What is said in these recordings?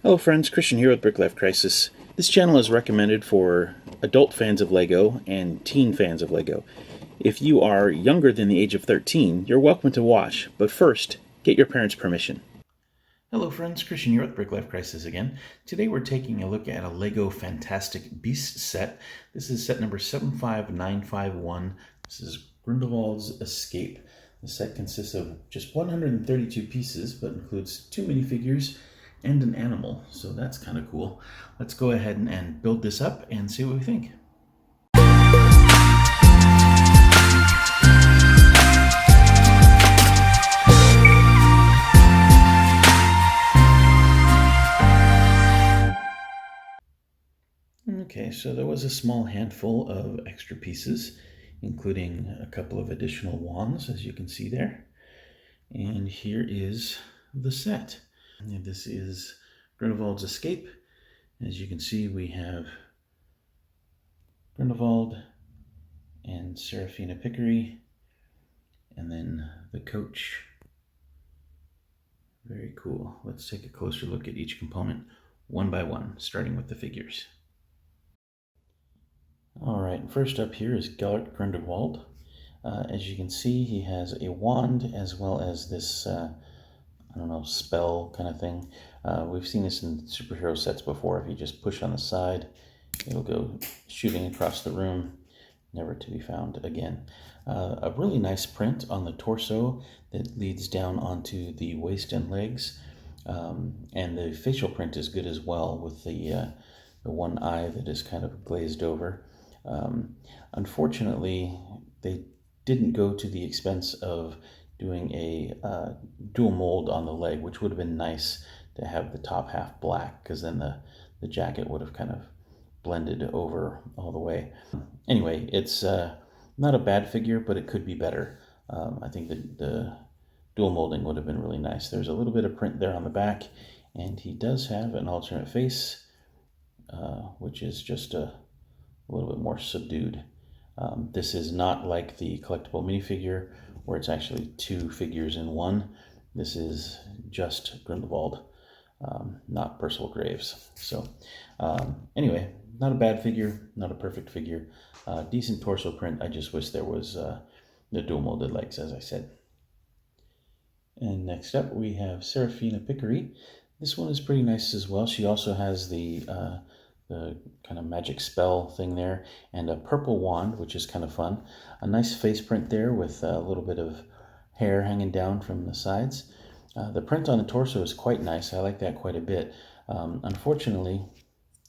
Hello friends, Christian here with BrickLifeCrisis. This channel is recommended for adult fans of LEGO and teen fans of LEGO. If you are younger than the age of 13, you're welcome to watch, but first, get your parents' permission. Hello friends, Christian here with BrickLifeCrisis again. Today we're taking a look at a LEGO Fantastic Beasts set. This is set number 75951. This is Grindelwald's Escape. The set consists of just 132 pieces, but includes 2 minifigures and an animal, so that's kind of cool. Let's go ahead and build this up and see what we think. Okay, so there was a small handful of extra pieces, including a couple of additional wands, as you can see there. And here is the set. And this is Grindelwald's Escape. As you can see, we have Grindelwald and Serafina Pickery, and then the coach. Very cool. Let's take a closer look at each component one by one, starting with the figures. All right, first up here is Grindelwald. As you can see, he has a wand as well as this I don't know, spell kind of thing. We've seen this in superhero sets before. If you just push on the side, it'll go shooting across the room, never to be found again. A really nice print on the torso that leads down onto the waist and legs. And the facial print is good as well, with the one eye that is kind of glazed over. Unfortunately, they didn't go to the expense of doing a dual mold on the leg, which would have been nice to have the top half black, because then the jacket would have kind of blended over all the way. Anyway, it's not a bad figure, but it could be better. I think the dual molding would have been really nice. There's a little bit of print there on the back, and he does have an alternate face, which is just a little bit more subdued. This is not like the collectible minifigure, where it's actually 2 figures in one. This is just Grindelwald, not Percival Graves. So anyway, not a bad figure, not a perfect figure. Decent torso print. I just wish there was the dual molded legs, as I said. And next up we have Serafina Pickery. This one is pretty nice as well. She also has the kind of magic spell thing there, and a purple wand, which is kind of fun. A nice face print there with a little bit of hair hanging down from the sides. The print on the torso is quite nice. I like that quite a bit. Unfortunately,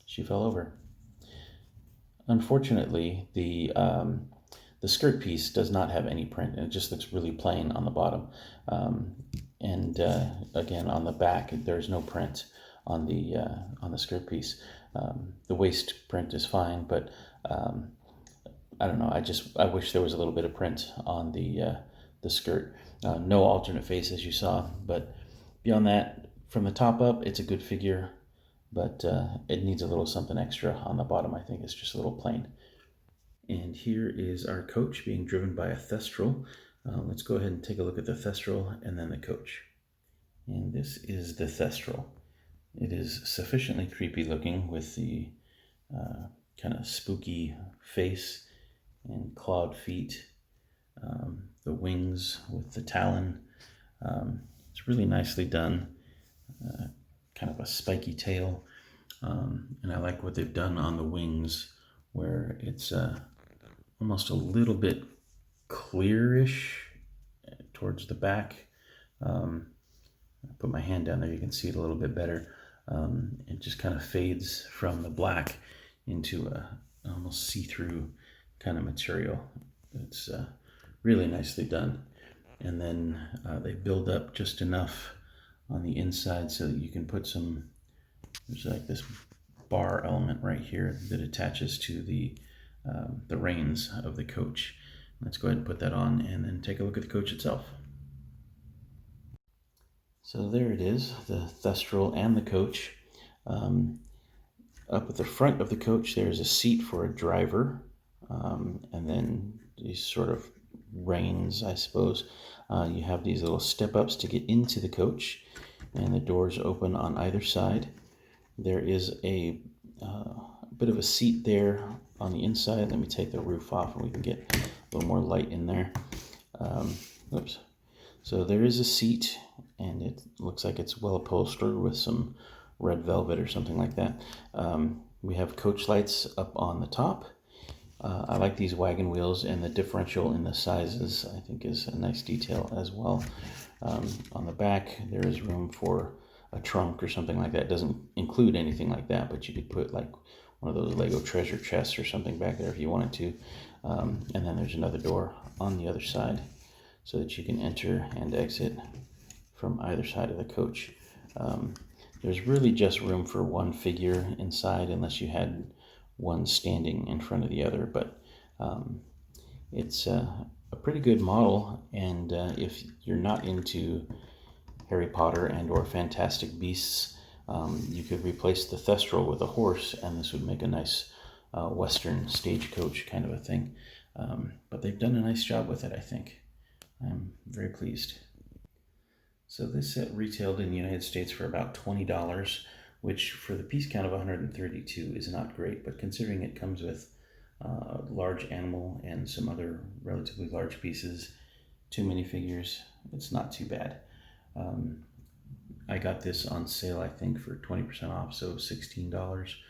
she fell over. Unfortunately, the skirt piece does not have any print, and it just looks really plain on the bottom. And again, on the back, there's no print on the skirt piece. The waist print is fine, but I don't know. I wish there was a little bit of print on the skirt. No alternate face, as you saw, but beyond that, from the top up, it's a good figure, but it needs a little something extra on the bottom. I think it's just a little plain. And here is our coach being driven by a Thestral. Let's go ahead and take a look at the Thestral and then the coach. And this is the Thestral. It is sufficiently creepy looking, with the kind of spooky face and clawed feet, the wings with the talon. It's really nicely done, kind of a spiky tail, and I like what they've done on the wings, where it's almost a little bit clearish towards the back. I put my hand down there, you can see it a little bit better. It just kind of fades from the black into a almost see-through kind of material. It's really nicely done. And then they build up just enough on the inside so that you can put some, there's like this bar element right here that attaches to the reins of the coach. Let's go ahead and put that on and then take a look at the coach itself. So there it is, the Thestral and the coach. Up at the front of the coach, there's a seat for a driver, and then these sort of reins, I suppose. You have these little step-ups to get into the coach, and the doors open on either side. There is a bit of a seat there on the inside. Let me take the roof off and we can get a little more light in there. Oops. So there is a seat, and it looks like it's well upholstered with some red velvet or something like that. We have coach lights up on the top. I like these wagon wheels, and the differential in the sizes I think is a nice detail as well. On the back there is room for a trunk or something like that. It doesn't include anything like that, but you could put like one of those Lego treasure chests or something back there if you wanted to. And then there's another door on the other side so that you can enter and exit from either side of the coach. There's really just room for one figure inside unless you had one standing in front of the other, but it's a pretty good model, and if you're not into Harry Potter and or Fantastic Beasts, you could replace the Thestral with a horse, and this would make a nice Western stagecoach kind of a thing. But they've done a nice job with it, I think. I'm very pleased. So this set retailed in the United States for about $20, which for the piece count of 132 is not great, but considering it comes with a large animal and some other relatively large pieces, 2 minifigures, it's not too bad. I got this on sale, I think, for 20% off, so $16. Is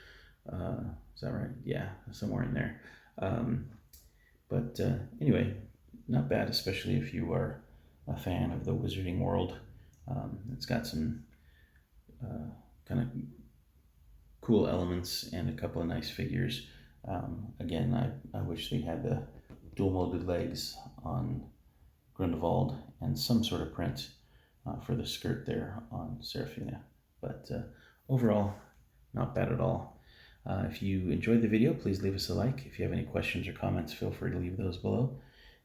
that right? Yeah, somewhere in there. But anyway, not bad, especially if you are a fan of the Wizarding World. It's got some kind of cool elements and a couple of nice figures. Again, I wish they had the dual molded legs on Grindelwald and some sort of print for the skirt there on Serafina. But overall, not bad at all. If you enjoyed the video, please leave us a like. If you have any questions or comments, feel free to leave those below.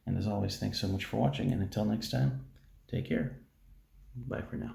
And as always, thanks so much for watching, and until next time, take care. Bye for now.